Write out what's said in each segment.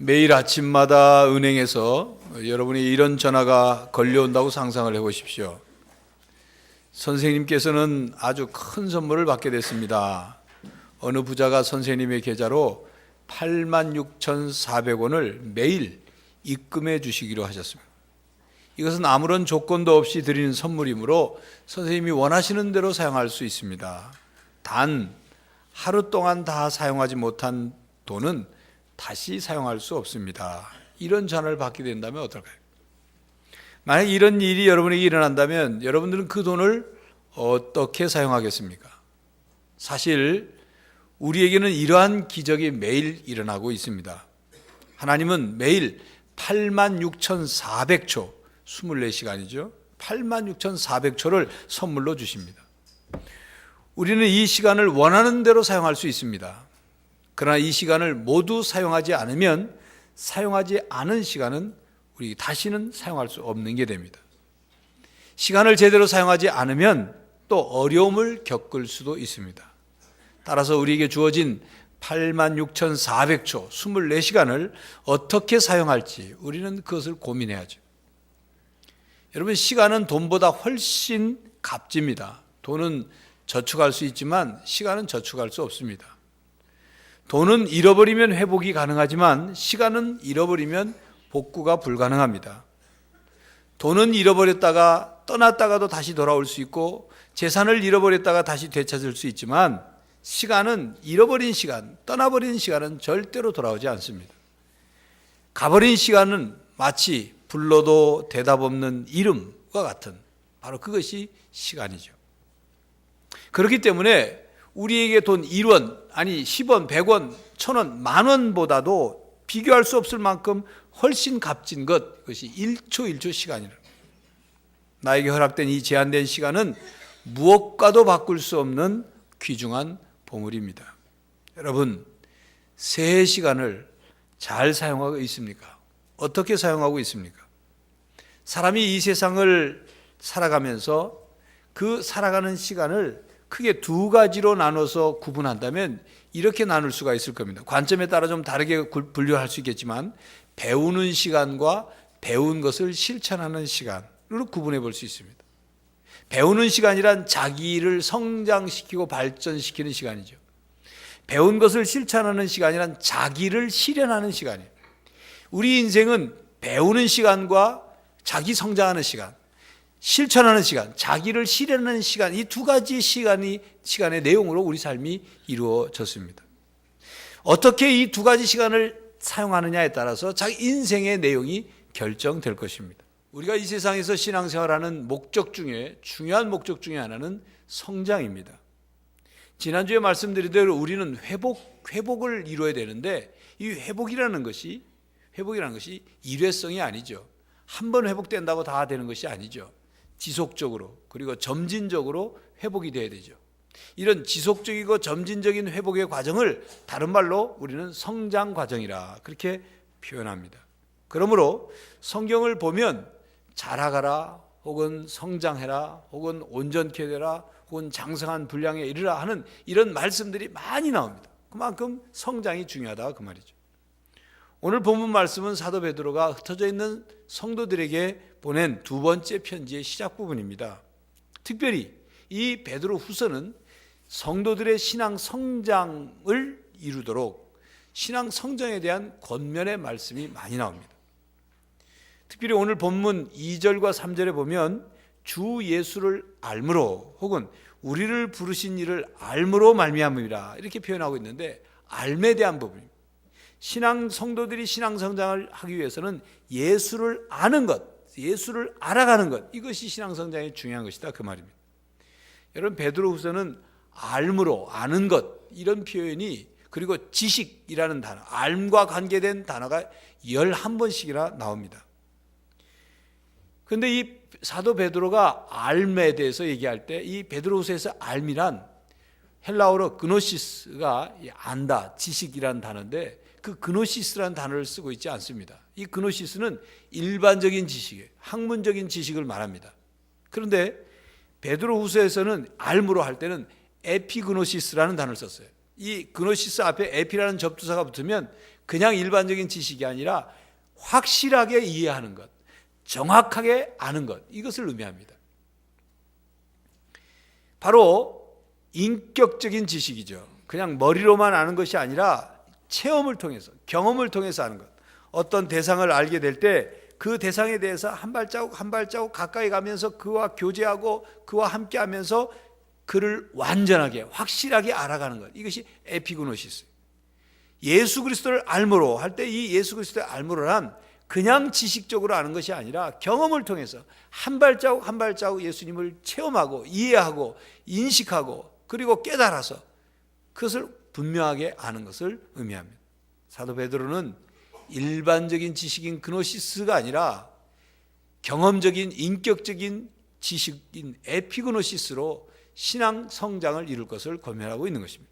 매일 아침마다 은행에서 여러분이 이런 전화가 걸려온다고 상상을 해보십시오. 선생님께서는 아주 큰 선물을 받게 됐습니다. 어느 부자가 선생님의 계좌로 86,400원을 매일 입금해 주시기로 하셨습니다. 이것은 아무런 조건도 없이 드리는 선물이므로 선생님이 원하시는 대로 사용할 수 있습니다. 단 하루 동안 다 사용하지 못한 돈은 다시 사용할 수 없습니다. 이런 전화를 받게 된다면 어떨까요? 만약 이런 일이 여러분에게 일어난다면 여러분들은 그 돈을 어떻게 사용하겠습니까? 사실 우리에게는 이러한 기적이 매일 일어나고 있습니다. 하나님은 매일 86,400초, 24시간이죠. 86,400초를 선물로 주십니다. 우리는 이 시간을 원하는 대로 사용할 수 있습니다. 그러나 이 시간을 모두 사용하지 않으면 사용하지 않은 시간은 우리 다시는 사용할 수 없는 게 됩니다. 시간을 제대로 사용하지 않으면 또 어려움을 겪을 수도 있습니다. 따라서 우리에게 주어진 86,400초, 24시간을 어떻게 사용할지 우리는 그것을 고민해야죠. 여러분, 시간은 돈보다 훨씬 값집니다. 돈은 저축할 수 있지만 시간은 저축할 수 없습니다. 돈은 잃어버리면 회복이 가능하지만 시간은 잃어버리면 복구가 불가능합니다. 돈은 잃어버렸다가 떠났다가도 다시 돌아올 수 있고 재산을 잃어버렸다가 다시 되찾을 수 있지만 시간은 잃어버린 시간, 떠나버린 시간은 절대로 돌아오지 않습니다. 가버린 시간은 마치 불러도 대답 없는 이름과 같은 바로 그것이 시간이죠. 그렇기 때문에 우리에게 돈 1원, 아니 10원, 100원, 1000원, 만원보다도 비교할 수 없을 만큼 훨씬 값진 것, 그것이 1초 1초 시간이라. 나에게 허락된 이 제한된 시간은 무엇과도 바꿀 수 없는 귀중한 보물입니다. 여러분, 새해 시간을 잘 사용하고 있습니까? 어떻게 사용하고 있습니까? 사람이 이 세상을 살아가면서 그 살아가는 시간을 크게 두 가지로 나눠서 구분한다면 이렇게 나눌 수가 있을 겁니다. 관점에 따라 좀 다르게 분류할 수 있겠지만 배우는 시간과 배운 것을 실천하는 시간으로 구분해 볼 수 있습니다. 배우는 시간이란 자기를 성장시키고 발전시키는 시간이죠. 배운 것을 실천하는 시간이란 자기를 실현하는 시간이에요. 우리 인생은 배우는 시간과 자기 성장하는 시간, 실천하는 시간, 자기를 실현하는 시간, 이 두 가지 시간의 내용으로 우리 삶이 이루어졌습니다. 어떻게 이 두 가지 시간을 사용하느냐에 따라서 자기 인생의 내용이 결정될 것입니다. 우리가 이 세상에서 신앙생활하는 목적 중에 중요한 목적 중에 하나는 성장입니다. 지난주에 말씀드린 대로 우리는 회복을 이루어야 되는데 이 회복이라는 것이 일회성이 아니죠. 한 번 회복된다고 다 되는 것이 아니죠. 지속적으로 그리고 점진적으로 회복이 돼야 되죠. 이런 지속적이고 점진적인 회복의 과정을 다른 말로 우리는 성장 과정이라 그렇게 표현합니다. 그러므로 성경을 보면 자라가라 혹은 성장해라 혹은 온전케 되라 혹은 장성한 분량에 이르라 하는 이런 말씀들이 많이 나옵니다. 그만큼 성장이 중요하다 그 말이죠. 오늘 본문 말씀은 사도 베드로가 흩어져 있는 성도들에게 보낸 두 번째 편지의 시작 부분입니다. 특별히 이 베드로 후서는 성도들의 신앙 성장을 이루도록 신앙 성장에 대한 권면의 말씀이 많이 나옵니다. 특별히 오늘 본문 2절과 3절에 보면 주 예수를 알므로 혹은 우리를 부르신 이를 알므로 말미암으리라 이렇게 표현하고 있는데 알에 대한 부분입니다. 신앙 성도들이 신앙 성장을 하기 위해서는 예수를 아는 것, 예수를 알아가는 것, 이것이 신앙 성장에 중요한 것이다 그 말입니다. 여러분, 베드로후서는 알므로 아는 것 이런 표현이 그리고 지식이라는 단어, 알과 관계된 단어가 11번씩이나 나옵니다. 그런데 이 사도 베드로가 알에 대해서 얘기할 때 이 베드로후서에서 알미란 헬라어로 그노시스가 안다, 지식이라는 단어인데 그 그노시스라는 단어를 쓰고 있지 않습니다. 이 그노시스는 일반적인 지식이에요. 학문적인 지식을 말합니다. 그런데 베드로후서에서는 알므로 할 때는 에피그노시스라는 단어를 썼어요. 이 그노시스 앞에 에피라는 접두사가 붙으면 그냥 일반적인 지식이 아니라 확실하게 이해하는 것, 정확하게 아는 것, 이것을 의미합니다. 바로 인격적인 지식이죠. 그냥 머리로만 아는 것이 아니라 체험을 통해서, 경험을 통해서 아는 것. 어떤 대상을 알게 될 때 그 대상에 대해서 한 발자국 한 발자국 가까이 가면서 그와 교제하고 그와 함께하면서 그를 완전하게 확실하게 알아가는 것, 이것이 에피그노시스. 예수 그리스도를 알므로 할 때 이 예수 그리스도의 알므로란 그냥 지식적으로 아는 것이 아니라 경험을 통해서 한 발자국 한 발자국 예수님을 체험하고 이해하고 인식하고 그리고 깨달아서 그것을 분명하게 아는 것을 의미합니다. 사도 베드로는 일반적인 지식인 그노시스가 아니라 경험적인 인격적인 지식인 에피그노시스로 신앙 성장을 이룰 것을 권면하고 있는 것입니다.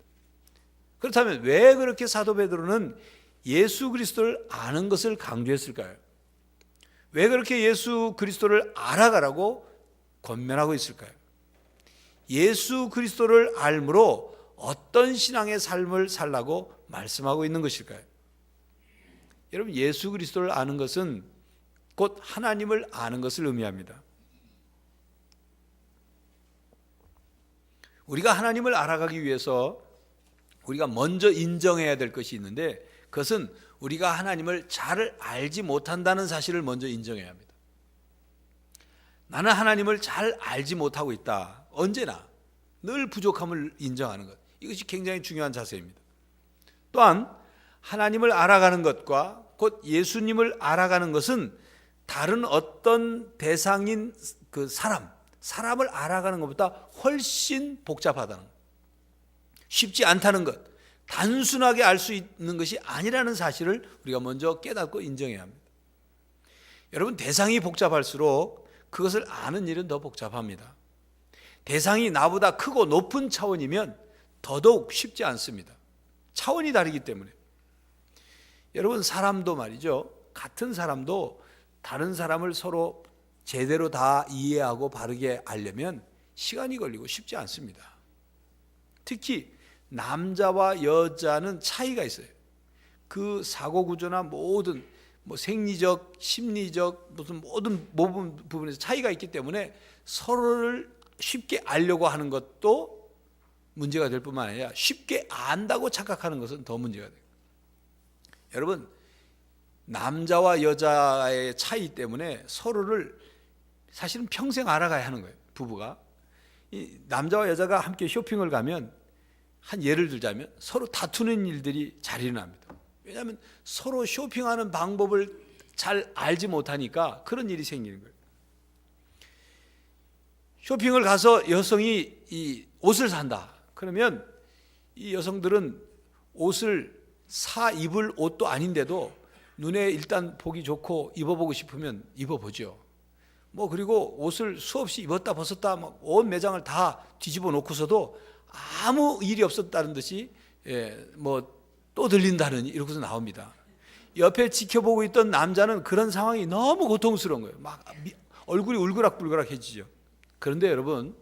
그렇다면 왜 그렇게 사도 베드로는 예수 그리스도를 아는 것을 강조했을까요? 왜 그렇게 예수 그리스도를 알아가라고 권면하고 있을까요? 예수 그리스도를 알므로 어떤 신앙의 삶을 살라고 말씀하고 있는 것일까요? 여러분, 예수 그리스도를 아는 것은 곧 하나님을 아는 것을 의미합니다. 우리가 하나님을 알아가기 위해서 우리가 먼저 인정해야 될 것이 있는데, 그것은 우리가 하나님을 잘 알지 못한다는 사실을 먼저 인정해야 합니다. 나는 하나님을 잘 알지 못하고 있다. 언제나 늘 부족함을 인정하는 것, 이것이 굉장히 중요한 자세입니다. 또한 하나님을 알아가는 것과 곧 예수님을 알아가는 것은 다른 어떤 대상인 그 사람을 알아가는 것보다 훨씬 복잡하다는 것, 쉽지 않다는 것, 단순하게 알 수 있는 것이 아니라는 사실을 우리가 먼저 깨닫고 인정해야 합니다. 여러분, 대상이 복잡할수록 그것을 아는 일은 더 복잡합니다. 대상이 나보다 크고 높은 차원이면 더더욱 쉽지 않습니다. 차원이 다르기 때문에. 여러분, 사람도 말이죠, 같은 사람도 다른 사람을 서로 제대로 다 이해하고 바르게 알려면 시간이 걸리고 쉽지 않습니다. 특히 남자와 여자는 차이가 있어요. 그 사고 구조나 모든 생리적, 심리적 무슨 모든 부분에서 차이가 있기 때문에 서로를 쉽게 알려고 하는 것도 문제가 될 뿐만 아니라 쉽게 안다고 착각하는 것은 더 문제가 돼요. 여러분, 남자와 여자의 차이 때문에 서로를 사실은 평생 알아가야 하는 거예요. 부부가 이 남자와 여자가 함께 쇼핑을 가면, 한 예를 들자면 서로 다투는 일들이 잘 일어납니다. 왜냐하면 서로 쇼핑하는 방법을 잘 알지 못하니까 그런 일이 생기는 거예요. 쇼핑을 가서 여성이 이 옷을 산다. 그러면 이 여성들은 옷을 입을 옷도 아닌데도 눈에 일단 보기 좋고 입어보고 싶으면 입어보죠. 그리고 옷을 수없이 입었다 벗었다 온 매장을 다 뒤집어 놓고서도 아무 일이 없었다는 듯이 또 들린다는 이러고서 나옵니다. 옆에 지켜보고 있던 남자는 그런 상황이 너무 고통스러운 거예요. 막 얼굴이 울그락불그락해지죠. 그런데 여러분,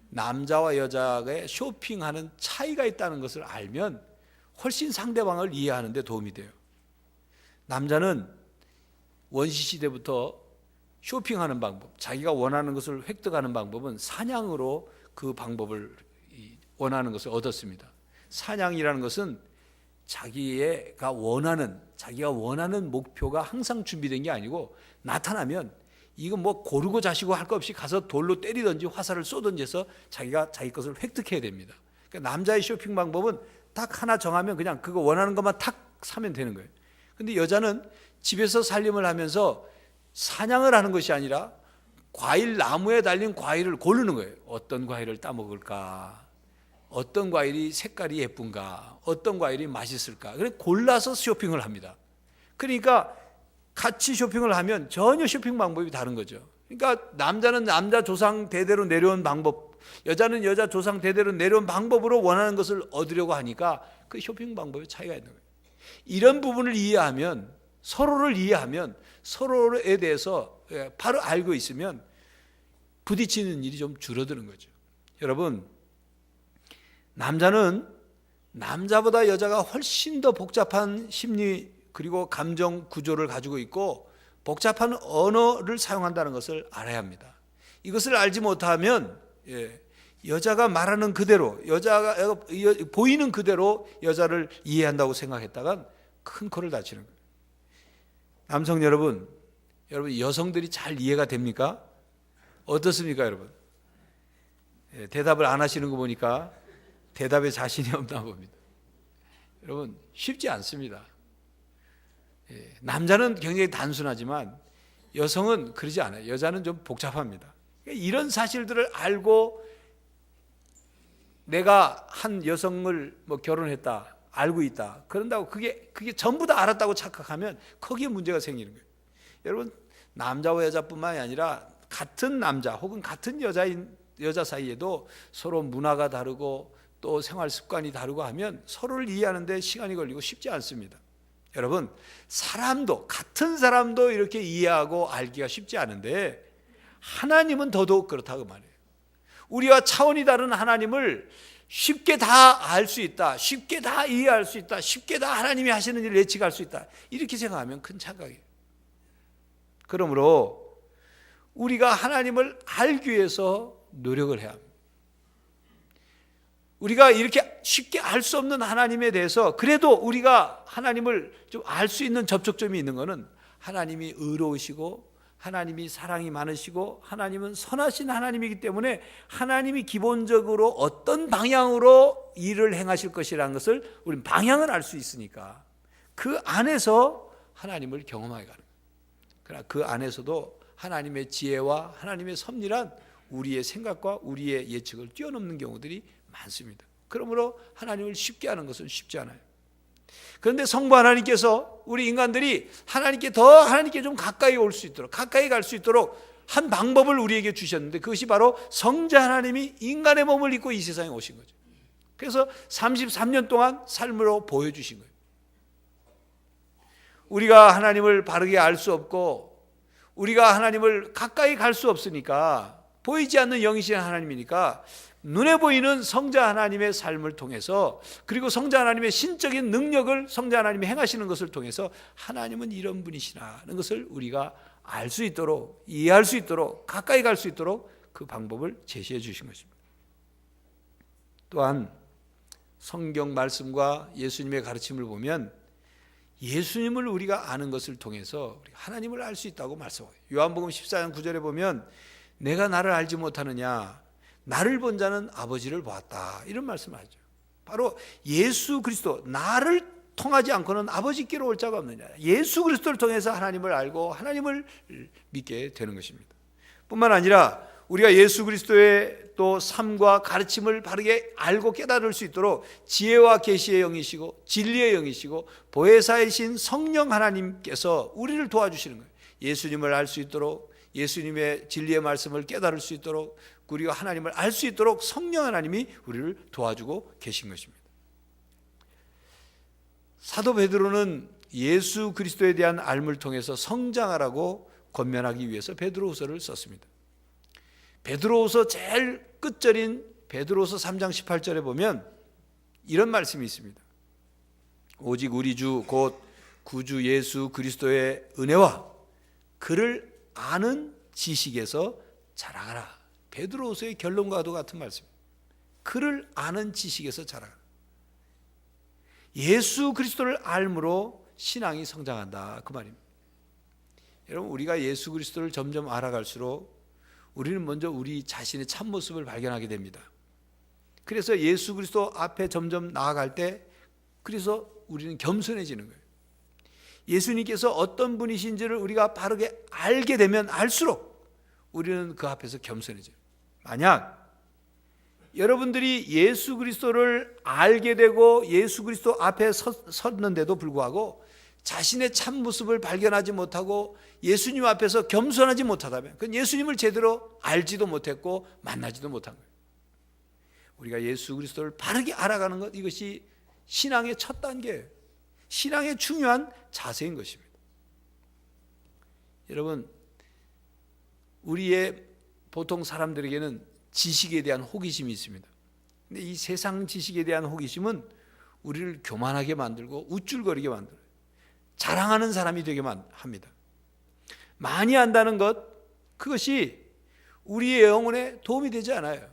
남자와 여자의 쇼핑하는 차이가 있다는 것을 알면 훨씬 상대방을 이해하는 데 도움이 돼요. 남자는 원시 시대부터 쇼핑하는 방법, 자기가 원하는 것을 획득하는 방법은 사냥으로 그 방법을 원하는 것을 얻었습니다. 사냥이라는 것은 자기가 원하는 목표가 항상 준비된 게 아니고, 나타나면 이거 고르고 자시고 할 것 없이 가서 돌로 때리든지 화살을 쏘든지 해서 자기가 자기 것을 획득해야 됩니다. 그러니까 남자의 쇼핑 방법은 딱 하나 정하면 그냥 그거 원하는 것만 탁 사면 되는 거예요. 근데 여자는 집에서 살림을 하면서 사냥을 하는 것이 아니라 과일 나무에 달린 과일을 고르는 거예요. 어떤 과일을 따먹을까? 어떤 과일이 색깔이 예쁜가? 어떤 과일이 맛있을까? 그래서 골라서 쇼핑을 합니다. 그러니까 같이 쇼핑을 하면 전혀 쇼핑 방법이 다른 거죠. 그러니까 남자는 남자 조상 대대로 내려온 방법, 여자는 여자 조상 대대로 내려온 방법으로 원하는 것을 얻으려고 하니까 그 쇼핑 방법에 차이가 있는 거예요. 이런 부분을 이해하면, 서로를 이해하면, 서로에 대해서 바로 알고 있으면 부딪히는 일이 좀 줄어드는 거죠. 여러분, 남자는 남자보다 여자가 훨씬 더 복잡한 심리 그리고 감정 구조를 가지고 있고 복잡한 언어를 사용한다는 것을 알아야 합니다. 이것을 알지 못하면 여자가 말하는 그대로, 여자가 보이는 그대로 여자를 이해한다고 생각했다간 큰 코를 다치는 거예요. 남성 여러분 여성들이 잘 이해가 됩니까? 어떻습니까, 여러분? 대답을 안 하시는 거 보니까 대답에 자신이 없나 봅니다. 여러분, 쉽지 않습니다. 남자는 굉장히 단순하지만 여성은 그러지 않아요. 여자는 좀 복잡합니다. 이런 사실들을 알고 내가 한 여성을 결혼했다, 알고 있다, 그런다고 그게 전부 다 알았다고 착각하면 거기에 문제가 생기는 거예요. 여러분, 남자와 여자뿐만이 아니라 같은 남자 혹은 같은 여자 사이에도 서로 문화가 다르고 또 생활 습관이 다르고 하면 서로를 이해하는 데 시간이 걸리고 쉽지 않습니다. 여러분, 같은 사람도 이렇게 이해하고 알기가 쉽지 않은데 하나님은 더더욱 그렇다고 말해요. 우리와 차원이 다른 하나님을 쉽게 다 알 수 있다, 쉽게 다 이해할 수 있다, 쉽게 다 하나님이 하시는 일을 예측할 수 있다, 이렇게 생각하면 큰 착각이에요. 그러므로 우리가 하나님을 알기 위해서 노력을 해야 합니다. 우리가 이렇게 쉽게 알 수 없는 하나님에 대해서 그래도 우리가 하나님을 좀 알 수 있는 접촉점이 있는 것은 하나님이 의로우시고 하나님이 사랑이 많으시고 하나님은 선하신 하나님이기 때문에 하나님이 기본적으로 어떤 방향으로 일을 행하실 것이라는 것을 우리는 방향을 알 수 있으니까 그 안에서 하나님을 경험하게 가는 거예요. 그러나 그 안에서도 하나님의 지혜와 하나님의 섭리란 우리의 생각과 우리의 예측을 뛰어넘는 경우들이 많습니다. 그러므로 하나님을 쉽게 하는 것은 쉽지 않아요. 그런데 성부 하나님께서 우리 인간들이 하나님께 좀 가까이 올 수 있도록, 가까이 갈 수 있도록 한 방법을 우리에게 주셨는데 그것이 바로 성자 하나님이 인간의 몸을 입고 이 세상에 오신 거죠. 그래서 33년 동안 삶으로 보여주신 거예요. 우리가 하나님을 바르게 알 수 없고 우리가 하나님을 가까이 갈 수 없으니까, 보이지 않는 영이신 하나님이니까 눈에 보이는 성자 하나님의 삶을 통해서, 그리고 성자 하나님의 신적인 능력을 성자 하나님이 행하시는 것을 통해서 하나님은 이런 분이시라는 것을 우리가 알 수 있도록, 이해할 수 있도록, 가까이 갈 수 있도록 그 방법을 제시해 주신 것입니다. 또한 성경 말씀과 예수님의 가르침을 보면 예수님을 우리가 아는 것을 통해서 하나님을 알 수 있다고 말씀해요. 요한복음 14장 9절에 보면 내가 나를 알지 못하느냐, 나를 본 자는 아버지를 보았다, 이런 말씀을 하죠. 바로 예수 그리스도, 나를 통하지 않고는 아버지께로 올 자가 없느냐, 예수 그리스도를 통해서 하나님을 알고 하나님을 믿게 되는 것입니다. 뿐만 아니라 우리가 예수 그리스도의 또 삶과 가르침을 바르게 알고 깨달을 수 있도록 지혜와 계시의 영이시고 진리의 영이시고 보혜사이신 성령 하나님께서 우리를 도와주시는 거예요. 예수님을 알 수 있도록, 예수님의 진리의 말씀을 깨달을 수 있도록, 우리가 하나님을 알 수 있도록 성령 하나님이 우리를 도와주고 계신 것입니다. 사도 베드로는 예수 그리스도에 대한 알을 통해서 성장하라고 권면하기 위해서 베드로후서를 썼습니다. 베드로후서 제일 끝절인 베드로후서 3장 18절에 보면 이런 말씀이 있습니다. 오직 우리 주 곧 구주 예수 그리스도의 은혜와 그를 아는 지식에서 자라가라. 베드로후서의 결론과도 같은 말씀입니다. 그를 아는 지식에서 자라가라. 예수 그리스도를 알므로 신앙이 성장한다, 그 말입니다. 여러분, 우리가 예수 그리스도를 점점 알아갈수록 우리는 먼저 우리 자신의 참모습을 발견하게 됩니다. 그래서 예수 그리스도 앞에 점점 나아갈 때, 그래서 우리는 겸손해지는 거예요. 예수님께서 어떤 분이신지를 우리가 바르게 알게 되면 알수록 우리는 그 앞에서 겸손해져요. 만약 여러분들이 예수 그리스도를 알게 되고 예수 그리스도 앞에 섰는데도 불구하고 자신의 참모습을 발견하지 못하고 예수님 앞에서 겸손하지 못하다면 그건 예수님을 제대로 알지도 못했고 만나지도 못한 거예요. 우리가 예수 그리스도를 바르게 알아가는 것, 이것이 신앙의 첫 단계예요. 신앙의 중요한 자세인 것입니다. 여러분, 우리의 보통 사람들에게는 지식에 대한 호기심이 있습니다. 근데 이 세상 지식에 대한 호기심은 우리를 교만하게 만들고 우쭐거리게 만들어요. 자랑하는 사람이 되게 합니다. 많이 안다는 것, 그것이 우리의 영혼에 도움이 되지 않아요.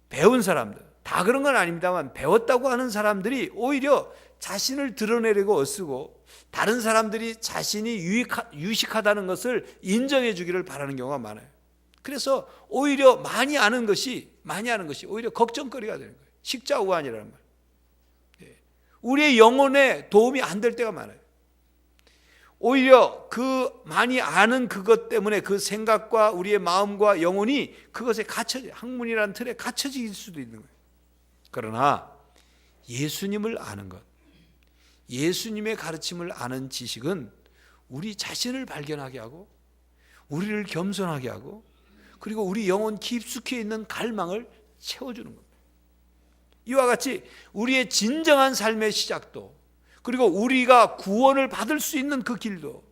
배운 사람들, 다 그런 건 아닙니다만 배웠다고 하는 사람들이 오히려 자신을 드러내려고 애쓰고 다른 사람들이 자신이 유식하다는 것을 인정해 주기를 바라는 경우가 많아요. 그래서 오히려 많이 아는 것이 오히려 걱정거리가 되는 거예요. 식자우환이라는 말. 우리의 영혼에 도움이 안 될 때가 많아요. 오히려 그 많이 아는 그것 때문에 그 생각과 우리의 마음과 영혼이 그것에 학문이라는 틀에 갇혀질 수도 있는 거예요. 그러나 예수님을 아는 것, 예수님의 가르침을 아는 지식은 우리 자신을 발견하게 하고 우리를 겸손하게 하고 그리고 우리 영혼 깊숙이 있는 갈망을 채워주는 겁니다. 이와 같이 우리의 진정한 삶의 시작도 그리고 우리가 구원을 받을 수 있는 그 길도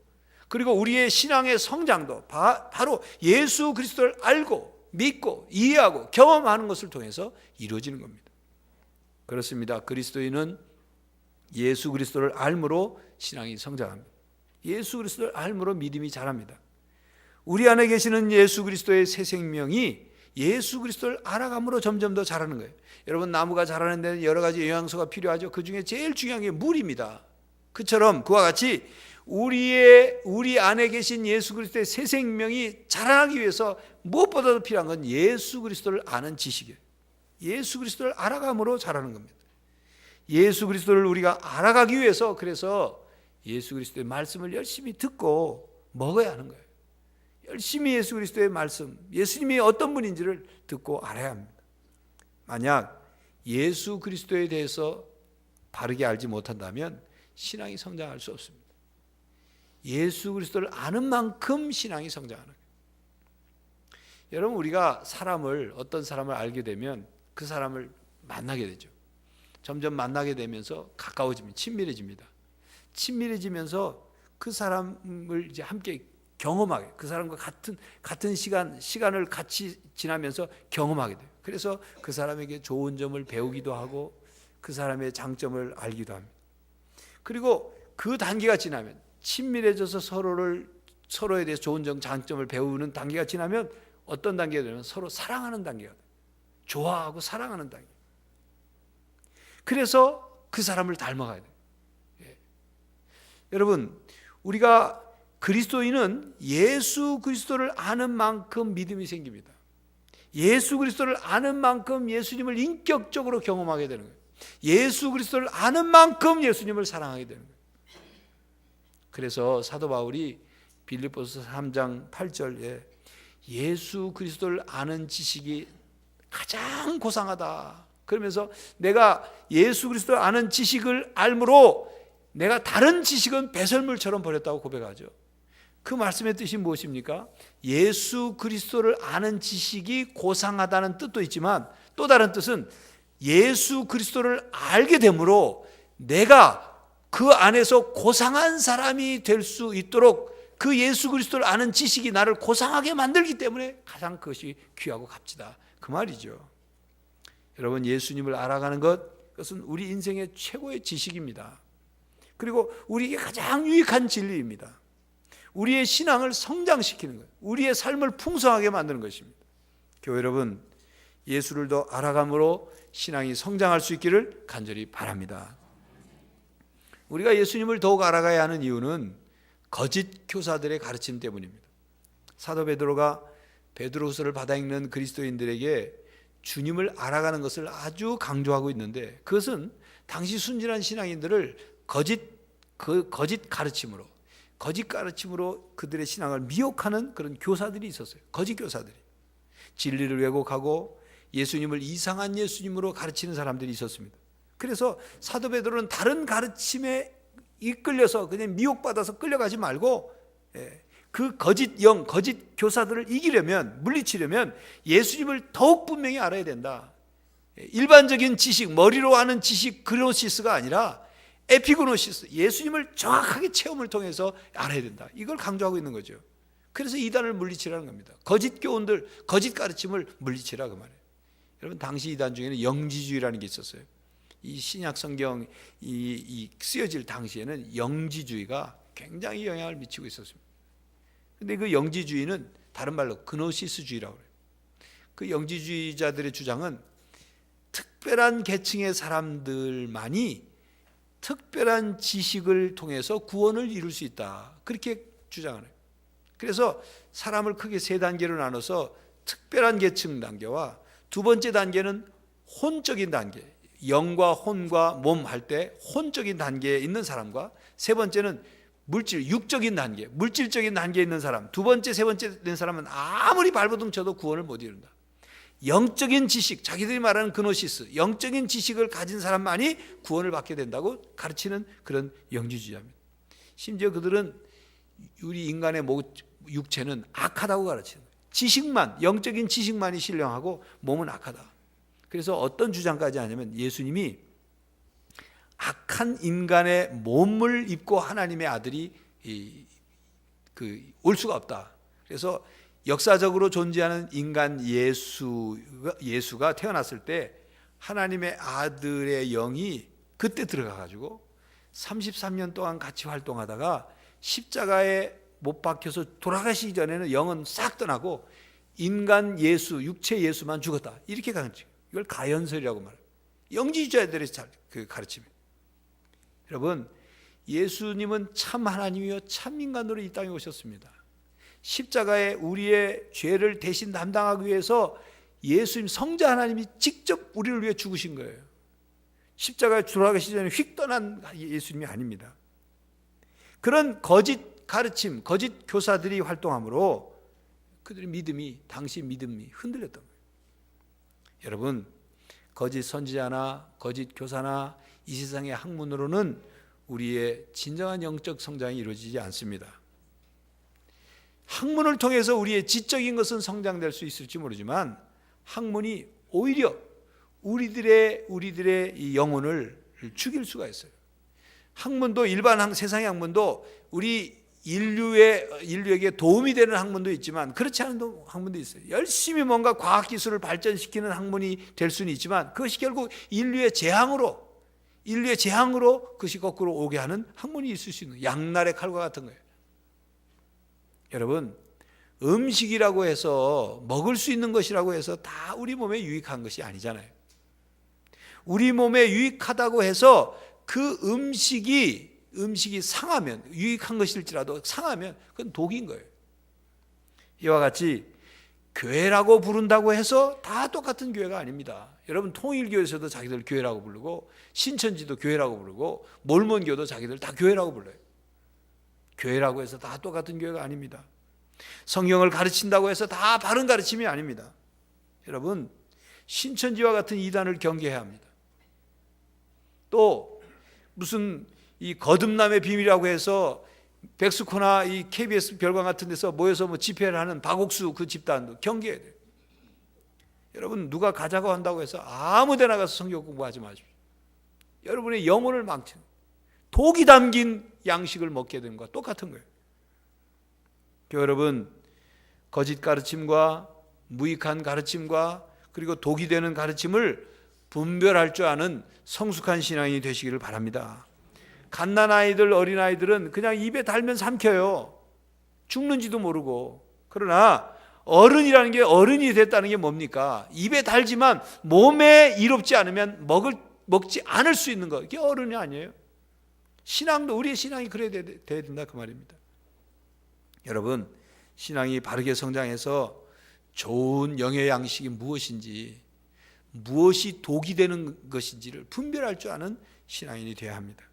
그리고 우리의 신앙의 성장도 바로 예수 그리스도를 알고 믿고 이해하고 경험하는 것을 통해서 이루어지는 겁니다. 그렇습니다. 그리스도인은 예수 그리스도를 알므로 신앙이 성장합니다. 예수 그리스도를 알므로 믿음이 자랍니다. 우리 안에 계시는 예수 그리스도의 새 생명이 예수 그리스도를 알아감으로 점점 더 자라는 거예요. 여러분, 나무가 자라는 데는 여러 가지 영양소가 필요하죠. 그 중에 제일 중요한 게 물입니다. 그처럼 그와 같이 우리 안에 계신 예수 그리스도의 새 생명이 자라나기 위해서 무엇보다도 필요한 건 예수 그리스도를 아는 지식이에요. 예수 그리스도를 알아감으로 자라는 겁니다. 예수 그리스도를 우리가 알아가기 위해서 그래서 예수 그리스도의 말씀을 열심히 듣고 먹어야 하는 거예요. 열심히 예수 그리스도의 말씀, 예수님이 어떤 분인지를 듣고 알아야 합니다. 만약 예수 그리스도에 대해서 바르게 알지 못한다면 신앙이 성장할 수 없습니다. 예수 그리스도를 아는 만큼 신앙이 성장하는 거예요. 여러분, 우리가 어떤 사람을 알게 되면 그 사람을 만나게 되죠. 점점 만나게 되면서 가까워집니다. 친밀해집니다. 친밀해지면서 그 사람을 이제 함께 경험하게, 그 사람과 같은 시간을 같이 지나면서 경험하게 돼요. 그래서 그 사람에게 좋은 점을 배우기도 하고 그 사람의 장점을 알기도 합니다. 그리고 그 단계가 지나면 친밀해져서 서로에 대해서 좋은 점, 장점을 배우는 단계가 지나면 어떤 단계가 되면 서로 사랑하는 단계가 돼요. 좋아하고 사랑하는 단계. 그래서 그 사람을 닮아가야 돼요. 예. 여러분, 우리가 그리스도인은 예수 그리스도를 아는 만큼 믿음이 생깁니다. 예수 그리스도를 아는 만큼 예수님을 인격적으로 경험하게 되는 거예요. 예수 그리스도를 아는 만큼 예수님을 사랑하게 되는 거예요. 그래서 사도 바울이 빌립보서 3장 8절에 예수 그리스도를 아는 지식이 가장 고상하다. 그러면서 내가 예수 그리스도를 아는 지식을 알므로 내가 다른 지식은 배설물처럼 버렸다고 고백하죠. 그 말씀의 뜻이 무엇입니까? 예수 그리스도를 아는 지식이 고상하다는 뜻도 있지만 또 다른 뜻은 예수 그리스도를 알게 되므로 내가 그 안에서 고상한 사람이 될 수 있도록 그 예수 그리스도를 아는 지식이 나를 고상하게 만들기 때문에 가장 그것이 귀하고 값지다, 그 말이죠. 여러분, 예수님을 알아가는 그것은 우리 인생의 최고의 지식입니다. 그리고 우리에게 가장 유익한 진리입니다. 우리의 신앙을 성장시키는 거예요. 우리의 삶을 풍성하게 만드는 것입니다. 교회 여러분, 예수를 더 알아감으로 신앙이 성장할 수 있기를 간절히 바랍니다. 우리가 예수님을 더욱 알아가야 하는 이유는 거짓 교사들의 가르침 때문입니다. 사도 베드로가 베드로후서를 받아 읽는 그리스도인들에게 주님을 알아가는 것을 아주 강조하고 있는데 그것은 당시 순진한 신앙인들을 거짓 가르침으로 그들의 신앙을 미혹하는 그런 교사들이 있었어요. 거짓 교사들이 진리를 왜곡하고 예수님을 이상한 예수님으로 가르치는 사람들이 있었습니다. 그래서 사도 베드로는 다른 가르침에 이끌려서 그냥 미혹받아서 끌려가지 말고 그 거짓 교사들을 이기려면, 물리치려면 예수님을 더욱 분명히 알아야 된다. 일반적인 지식, 머리로 아는 지식 그노시스가 아니라 에피그노시스, 예수님을 정확하게 체험을 통해서 알아야 된다. 이걸 강조하고 있는 거죠. 그래서 이단을 물리치라는 겁니다. 거짓 교훈들, 거짓 가르침을 물리치라 그 말이에요. 여러분, 당시 이단 중에는 영지주의라는 게 있었어요. 이 신약 성경 이 쓰여질 당시에는 영지주의가 굉장히 영향을 미치고 있었습니다. 근데 그 영지주의는 다른 말로 그노시스주의라고 해요. 그 영지주의자들의 주장은 특별한 계층의 사람들만이 특별한 지식을 통해서 구원을 이룰 수 있다, 그렇게 주장하는 거예요. 그래서 사람을 크게 세 단계로 나눠서 특별한 계층 단계와 두 번째 단계는 혼적인 단계, 영과 혼과 몸 할 때 혼적인 단계에 있는 사람과, 세 번째는 물질, 육적인 단계, 물질적인 단계에 있는 사람, 두 번째, 세 번째 된 사람은 아무리 발버둥 쳐도 구원을 못 이룬다. 영적인 지식, 자기들이 말하는 그노시스, 영적인 지식을 가진 사람만이 구원을 받게 된다고 가르치는 그런 영지주의자입니다. 심지어 그들은 우리 인간의 육체는 악하다고 가르치는 거예요. 지식만, 영적인 지식만이 신령하고 몸은 악하다. 그래서 어떤 주장까지 하냐면 예수님이 악한 인간의 몸을 입고 하나님의 아들이 올 수가 없다. 그래서 역사적으로 존재하는 인간 예수가 태어났을 때 하나님의 아들의 영이 그때 들어가가지고 33년 동안 같이 활동하다가 십자가에 못 박혀서 돌아가시기 전에는 영은 싹 떠나고 인간 예수, 육체 예수만 죽었다, 이렇게 가르쳐요. 이걸 가연설이라고 말해요. 영지주의자들의 그 가르침이에요. 여러분, 예수님은 참 하나님이요 참 인간으로 이 땅에 오셨습니다. 십자가에 우리의 죄를 대신 담당하기 위해서 예수님 성자 하나님이 직접 우리를 위해 죽으신 거예요. 십자가에 돌아가시기 전에 휙 떠난 예수님이 아닙니다. 그런 거짓 가르침, 거짓 교사들이 활동함으로 그들의 믿음이, 당시 믿음이 흔들렸던 거예요. 여러분, 거짓 선지자나 거짓 교사나 이 세상의 학문으로는 우리의 진정한 영적 성장이 이루어지지 않습니다. 학문을 통해서 우리의 지적인 것은 성장될 수 있을지 모르지만 학문이 오히려 우리들의 이 영혼을 죽일 수가 있어요. 학문도, 일반 세상의 학문도 우리 인류에게 도움이 되는 학문도 있지만 그렇지 않은 학문도 있어요. 열심히 뭔가 과학기술을 발전시키는 학문이 될 수는 있지만 그것이 결국 인류의 재앙으로 그것이 거꾸로 오게 하는 학문이 있을 수 있는, 양날의 칼과 같은 거예요. 여러분, 음식이라고 해서, 먹을 수 있는 것이라고 해서 다 우리 몸에 유익한 것이 아니잖아요. 우리 몸에 유익하다고 해서 그 음식이 상하면, 유익한 것일지라도 상하면 그건 독인 거예요. 이와 같이 교회라고 부른다고 해서 다 똑같은 교회가 아닙니다. 여러분, 통일교에서도 자기들 교회라고 부르고, 신천지도 교회라고 부르고, 몰몬교도 자기들 다 교회라고 불러요. 교회라고 해서 다 똑같은 교회가 아닙니다. 성경을 가르친다고 해서 다 바른 가르침이 아닙니다. 여러분, 신천지와 같은 이단을 경계해야 합니다. 또 무슨 이 거듭남의 비밀이라고 해서 백스코나 이 KBS 별관 같은 데서 모여서 뭐 집회를 하는 박옥수 그 집단도 경계해야 돼요. 여러분, 누가 가자고 한다고 해서 아무 데나 가서 성경 공부하지 마십시오. 여러분의 영혼을 망치는, 독이 담긴 양식을 먹게 되는 것과 똑같은 거예요. 여러분, 거짓 가르침과 무익한 가르침과 그리고 독이 되는 가르침을 분별할 줄 아는 성숙한 신앙이 되시기를 바랍니다. 갓난아이들, 어린아이들은 그냥 입에 달면 삼켜요. 죽는지도 모르고. 그러나 어른이라는 게, 어른이 됐다는 게 뭡니까? 입에 달지만 몸에 이롭지 않으면 먹지 않을 수 있는 거, 이게 어른이 아니에요. 신앙도, 우리의 신앙이 그래야 돼야 된다, 그 말입니다. 여러분, 신앙이 바르게 성장해서 좋은 영의 양식이 무엇인지, 무엇이 독이 되는 것인지를 분별할 줄 아는 신앙인이 되어야 합니다.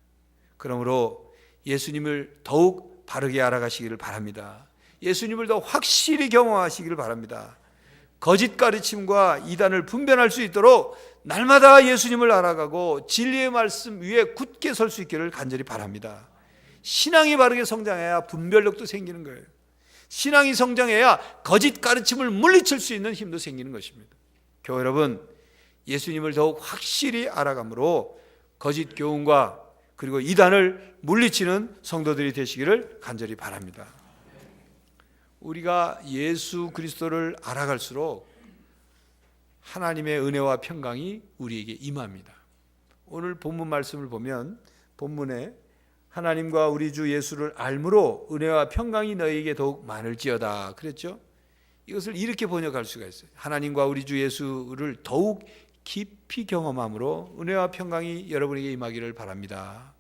그러므로 예수님을 더욱 바르게 알아가시기를 바랍니다. 예수님을 더 확실히 경험하시기를 바랍니다. 거짓 가르침과 이단을 분별할 수 있도록 날마다 예수님을 알아가고 진리의 말씀 위에 굳게 설 수 있기를 간절히 바랍니다. 신앙이 바르게 성장해야 분별력도 생기는 거예요. 신앙이 성장해야 거짓 가르침을 물리칠 수 있는 힘도 생기는 것입니다. 교회 여러분, 예수님을 더욱 확실히 알아감으로 거짓 교훈과 그리고 이단을 물리치는 성도들이 되시기를 간절히 바랍니다. 우리가 예수 그리스도를 알아갈수록 하나님의 은혜와 평강이 우리에게 임합니다. 오늘 본문 말씀을 보면 본문에 하나님과 우리 주 예수를 알므로 은혜와 평강이 너희에게 더욱 많을지어다 그랬죠. 이것을 이렇게 번역할 수가 있어요. 하나님과 우리 주 예수를 더욱 깊이 경험함으로 은혜와 평강이 여러분에게 임하기를 바랍니다.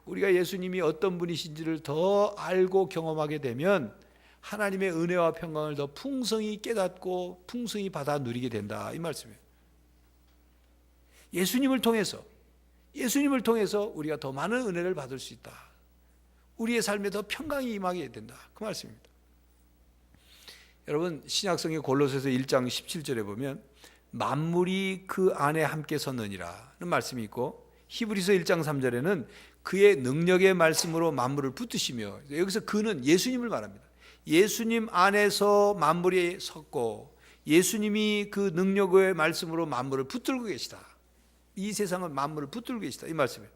우리가 예수님이 어떤 분이신지를 더 알고 경험하게 되면 하나님의 은혜와 평강을 더 풍성히 깨닫고 풍성히 받아 누리게 된다 이 말씀이에요. 예수님을 통해서 우리가 더 많은 은혜를 받을 수 있다. 우리의 삶에 더 평강이 임하게 된다 그 말씀입니다. 여러분 신약성의 골로새서 1장 17절에 보면 만물이 그 안에 함께 섰느니라는 말씀이 있고 히브리서 1장 3절에는 그의 능력의 말씀으로 만물을 붙드시며 여기서 그는 예수님을 말합니다. 예수님 안에서 만물이 섰고 예수님이 그 능력의 말씀으로 만물을 붙들고 계시다. 이 세상은 만물을 붙들고 계시다 이 말씀이에요.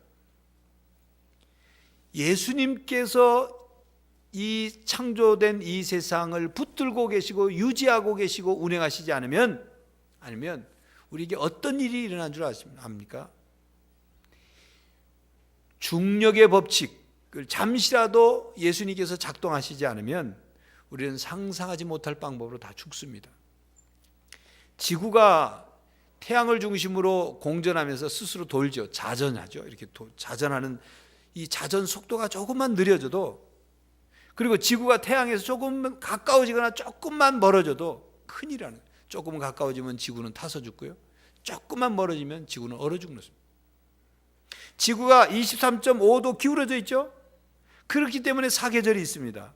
예수님께서 이 창조된 이 세상을 붙들고 계시고 유지하고 계시고 운행하시지 않으면 우리에게 어떤 일이 일어난 줄 압니까? 중력의 법칙을 잠시라도 예수님께서 작동하시지 않으면 우리는 상상하지 못할 방법으로 다 죽습니다. 지구가 태양을 중심으로 공전하면서 스스로 돌죠. 자전하죠. 이렇게 자전하는 이 자전 속도가 조금만 느려져도, 그리고 지구가 태양에서 조금 가까워지거나 조금만 멀어져도 큰일이라는 거예요. 조금 가까워지면 지구는 타서 죽고요, 조금만 멀어지면 지구는 얼어 죽는 것입니다. 지구가 23.5도 기울어져 있죠. 그렇기 때문에 사계절이 있습니다.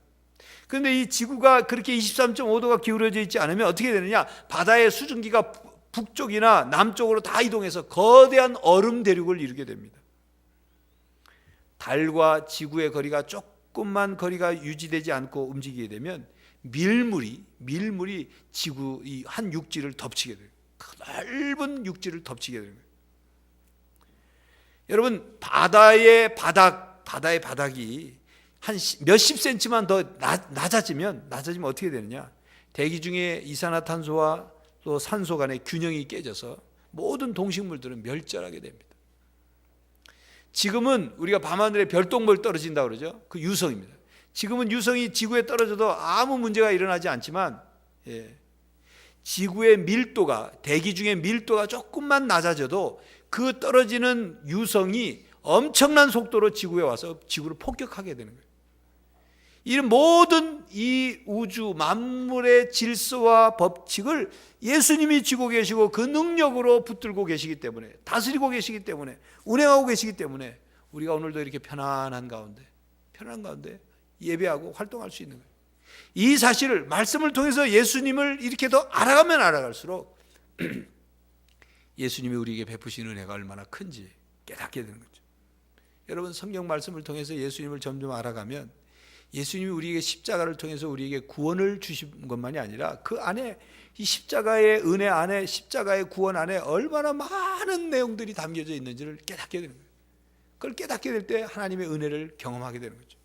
그런데 이 지구가 그렇게 23.5도가 기울어져 있지 않으면 어떻게 되느냐, 바다의 수증기가 북쪽이나 남쪽으로 다 이동해서 거대한 얼음 대륙을 이루게 됩니다. 달과 지구의 거리가 조금만 거리가 유지되지 않고 움직이게 되면 밀물이 지구 이 한 육지를 덮치게 돼요. 넓은 육지를 덮치게 됩니다. 여러분 바다의 바닥이 한 몇십 센치만 더 낮아지면 어떻게 되느냐, 대기 중에 이산화탄소와 또 산소 간의 균형이 깨져서 모든 동식물들은 멸절하게 됩니다. 지금은 우리가 밤하늘에 별똥별 떨어진다고 그러죠. 그 유성입니다. 지금은 유성이 지구에 떨어져도 아무 문제가 일어나지 않지만, 지구의 밀도가, 대기 중의 밀도가 조금만 낮아져도 그 떨어지는 유성이 엄청난 속도로 지구에 와서 지구를 폭격하게 되는 거예요. 이 모든 이 우주 만물의 질서와 법칙을 예수님이 쥐고 계시고 그 능력으로 붙들고 계시기 때문에, 다스리고 계시기 때문에, 운행하고 계시기 때문에 우리가 오늘도 이렇게 편안한 가운데 예배하고 활동할 수 있는 거예요. 이 사실을 말씀을 통해서 예수님을 이렇게 더 알아가면 알아갈수록 예수님이 우리에게 베푸신 은혜가 얼마나 큰지 깨닫게 되는 거죠. 여러분 성경 말씀을 통해서 예수님을 점점 알아가면 예수님이 우리에게 십자가를 통해서 우리에게 구원을 주신 것만이 아니라 그 안에, 이 십자가의 은혜 안에, 십자가의 구원 안에 얼마나 많은 내용들이 담겨져 있는지를 깨닫게 되는 거예요. 그걸 깨닫게 될 때 하나님의 은혜를 경험하게 되는 거죠.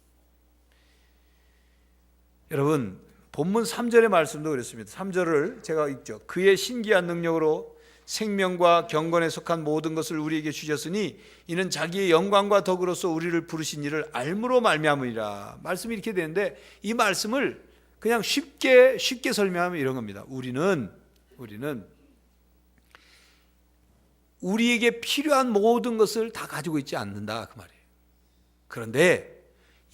여러분 본문 3절의 말씀도 그렇습니다. 3절을 제가 읽죠. 그의 신기한 능력으로 생명과 경건에 속한 모든 것을 우리에게 주셨으니 이는 자기의 영광과 덕으로서 우리를 부르신 이를 알므로 말미암으리라. 말씀이 이렇게 되는데 이 말씀을 그냥 쉽게 설명하면 이런 겁니다. 우리는 우리에게 필요한 모든 것을 다 가지고 있지 않는다 그 말이에요. 그런데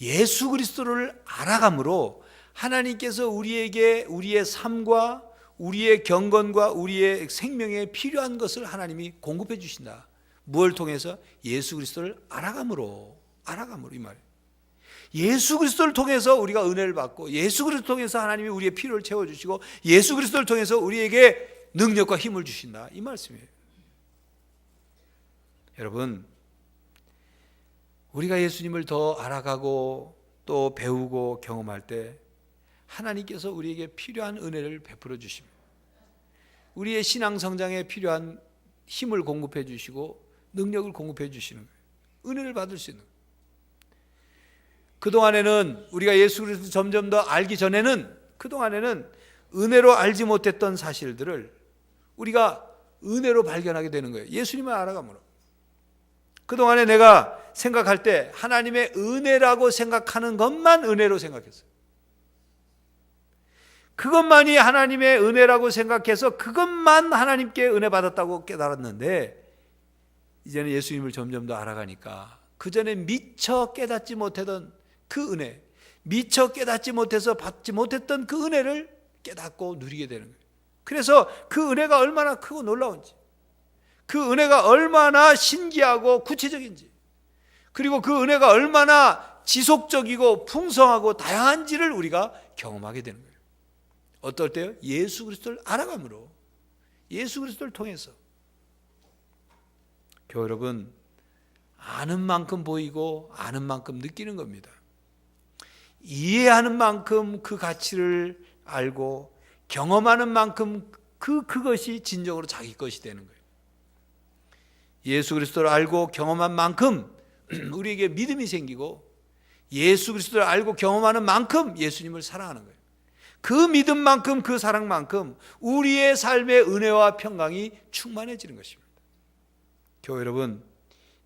예수 그리스도를 알아감으로 하나님께서 우리에게 우리의 삶과 우리의 경건과 우리의 생명에 필요한 것을 하나님이 공급해 주신다. 무엇을 통해서? 예수 그리스도를 알아감으로 이 말이에요. 예수 그리스도를 통해서 우리가 은혜를 받고, 예수 그리스도를 통해서 하나님이 우리의 필요를 채워주시고, 예수 그리스도를 통해서 우리에게 능력과 힘을 주신다 이 말씀이에요. 여러분 우리가 예수님을 더 알아가고 또 배우고 경험할 때 하나님께서 우리에게 필요한 은혜를 베풀어 주십니다. 우리의 신앙 성장에 필요한 힘을 공급해 주시고 능력을 공급해 주시는 거예요. 은혜를 받을 수 있는 거예요. 그동안에는 우리가 예수 그리스도를 점점 더 알기 전에는, 그동안에는 은혜로 알지 못했던 사실들을 우리가 은혜로 발견하게 되는 거예요. 예수님을 알아감으로. 그동안에 내가 생각할 때 하나님의 은혜라고 생각하는 것만 은혜로 생각했어요. 그것만이 하나님의 은혜라고 생각해서 그것만 하나님께 은혜 받았다고 깨달았는데, 이제는 예수님을 점점 더 알아가니까 그전에 미처 깨닫지 못하던 그 은혜, 미처 깨닫지 못해서 받지 못했던 그 은혜를 깨닫고 누리게 되는 거예요. 그래서 그 은혜가 얼마나 크고 놀라운지, 그 은혜가 얼마나 신기하고 구체적인지, 그리고 그 은혜가 얼마나 지속적이고 풍성하고 다양한지를 우리가 경험하게 되는 거예요. 어떨 때요? 예수 그리스도를 알아감으로, 예수 그리스도를 통해서. 교회 여러분, 아는 만큼 보이고 아는 만큼 느끼는 겁니다. 이해하는 만큼 그 가치를 알고 경험하는 만큼 그것이 진정으로 자기 것이 되는 거예요. 예수 그리스도를 알고 경험한 만큼 우리에게 믿음이 생기고, 예수 그리스도를 알고 경험하는 만큼 예수님을 사랑하는 거예요. 그 믿음만큼, 그 사랑만큼 우리의 삶의 은혜와 평강이 충만해지는 것입니다. 교회 여러분,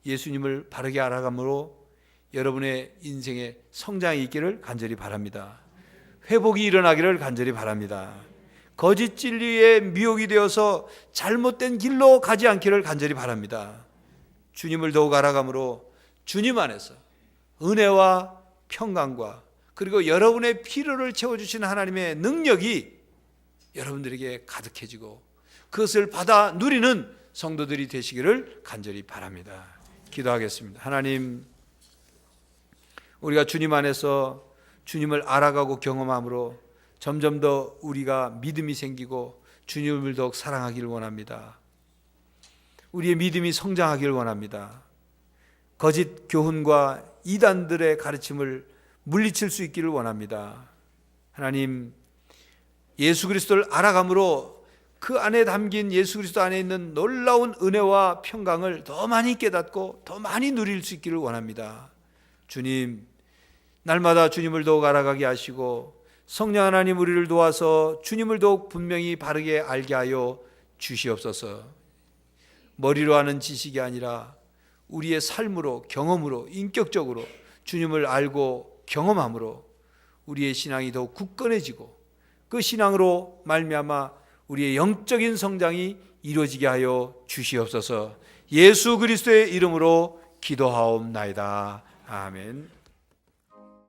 예수님을 바르게 알아감으로 여러분의 인생에 성장이 있기를 간절히 바랍니다. 회복이 일어나기를 간절히 바랍니다. 거짓 진리에 미혹이 되어서 잘못된 길로 가지 않기를 간절히 바랍니다. 주님을 더욱 알아감으로 주님 안에서 은혜와 평강과, 그리고 여러분의 필요를 채워주시는 하나님의 능력이 여러분들에게 가득해지고 그것을 받아 누리는 성도들이 되시기를 간절히 바랍니다. 기도하겠습니다. 하나님, 우리가 주님 안에서 주님을 알아가고 경험함으로 점점 더 우리가 믿음이 생기고 주님을 더욱 사랑하기를 원합니다. 우리의 믿음이 성장하기를 원합니다. 거짓 교훈과 이단들의 가르침을 물리칠 수 있기를 원합니다. 하나님, 예수 그리스도를 알아감으로 그 안에 담긴 예수 그리스도 안에 있는 놀라운 은혜와 평강을 더 많이 깨닫고 더 많이 누릴 수 있기를 원합니다. 주님, 날마다 주님을 더욱 알아가게 하시고 성령 하나님 우리를 도와서 주님을 더욱 분명히 바르게 알게 하여 주시옵소서. 머리로 하는 지식이 아니라 우리의 삶으로, 경험으로, 인격적으로 주님을 알고 경험함으로 우리의 신앙이 더욱 굳건해지고 그 신앙으로 말미암아 우리의 영적인 성장이 이루어지게 하여 주시옵소서. 예수 그리스도의 이름으로 기도하옵나이다. 아멘.